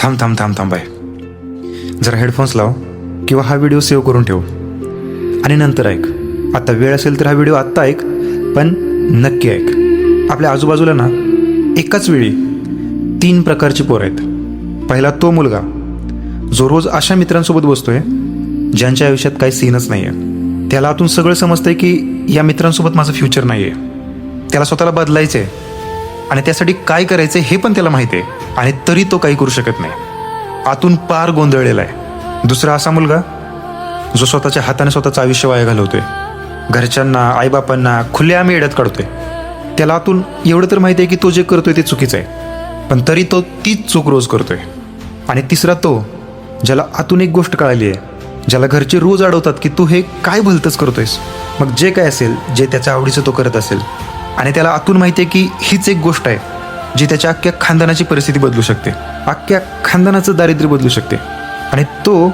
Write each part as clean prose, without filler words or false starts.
थांब थांब थांब थांब बाय, जरा हेडफोन्स लाव किंवा हा व्हिडिओ सेव्ह करून ठेव आणि नंतर ऐक. आता वेळ असेल तर हा व्हिडिओ आत्ता ऐक, पण नक्की ऐक. आपल्या आजूबाजूला ना एकाच वेळी 3 प्रकारची पोरं आहेत. पहिला तो मुलगा जो रोज अशा मित्रांसोबत बसतोय ज्यांच्या आयुष्यात काही सीनच नाही आहे. त्याला आतून सगळं समजतंय की या मित्रांसोबत माझं फ्युचर नाही आहे. त्याला स्वतःला बदलायचं आहे आणि त्यासाठी काय करायचं हे पण त्याला माहिती आहे, आणि तरी तो काही करू शकत नाही. आतून पार गोंधळलेला आहे. दुसरा असा मुलगा जो स्वतःच्या हाताने स्वतःचं आयुष्य वाया घालवतोय, घरच्यांना आईबापांना खुलेआम येड्यात काढतोय. त्याला आतून एवढं तर माहिती आहे की तो जे करतोय ते चुकीचं आहे, पण तरी तो तीच चूक रोज करतोय. आणि तिसरा तो ज्याला आतून एक गोष्ट कळाली आहे, ज्याला घरचे रोज अडवतात की तू हे काय भलतंच करतोयस, मग जे काय असेल, जे त्याच्या आवडीचं तो करत असेल, आणि त्याला आतून माहिती आहे की हीच एक गोष्ट आहे जी त्याच्या अख्ख्या खानदानाची परिस्थिती बदलू शकते, अख्ख्या खानदानाचं दारिद्र्य बदलू शकते. आणि तो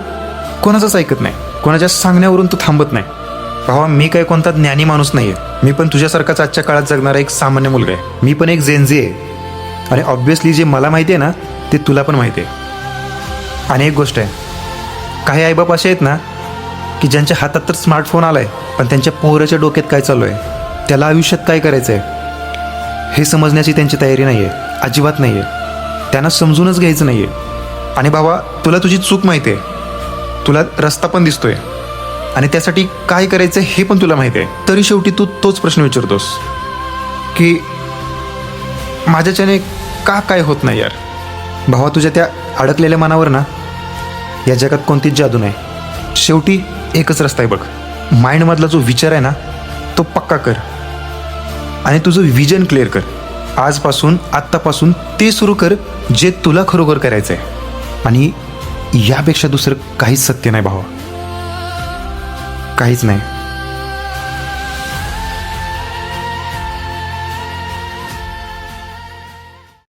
कोणाचंच ऐकत नाही, कोणाच्या सांगण्यावरून तो थांबत नाही. भावा, मी काय कोणता ज्ञानी माणूस नाही आहे. मी पण तुझ्यासारखाच आजच्या काळात जगणारा एक सामान्य मुलगा आहे. मी पण एक जेनझी आहे, आणि ऑब्व्हियसली जे मला माहिती आहे ना ते तुला पण माहिती आहे. आणि एक गोष्ट आहे, काही आईबाप असे आहेत ना की ज्यांच्या हातात तर स्मार्टफोन आला आहे, पण त्यांच्या पोराच्या डोक्यात काय चालू आहे, त्याला आयुष्यात काय करायचं आहे हे समजण्याची त्यांची तयारी नाही आहे, अजिबात नाही आहे. त्यांना समजूनच घ्यायचं नाही आहे. आणि भावा, तुला तुझी चूक माहिती आहे, तुला रस्ता पण दिसतोय, आणि त्यासाठी काय करायचं हे पण तुला माहिती आहे. तरी शेवटी तू तोच प्रश्न विचारतोस की माझ्याच्याने का काय होत नाही. यार भावा, तुझ्या त्या अडकलेल्या मनावर ना या जगात कोणतीच जादू नाही. शेवटी एकच रस्ता आहे बघ. माइंडमधला जो विचार आहे ना तो पक्का कर, आणि तुझं विजन क्लिअर कर. आजपासून, आत्तापासून ते सुरू कर जे तुला खरोखर करायचं आहे. आणि यापेक्षा दुसरं काहीच सत्य नाही भावा, काहीच नाही.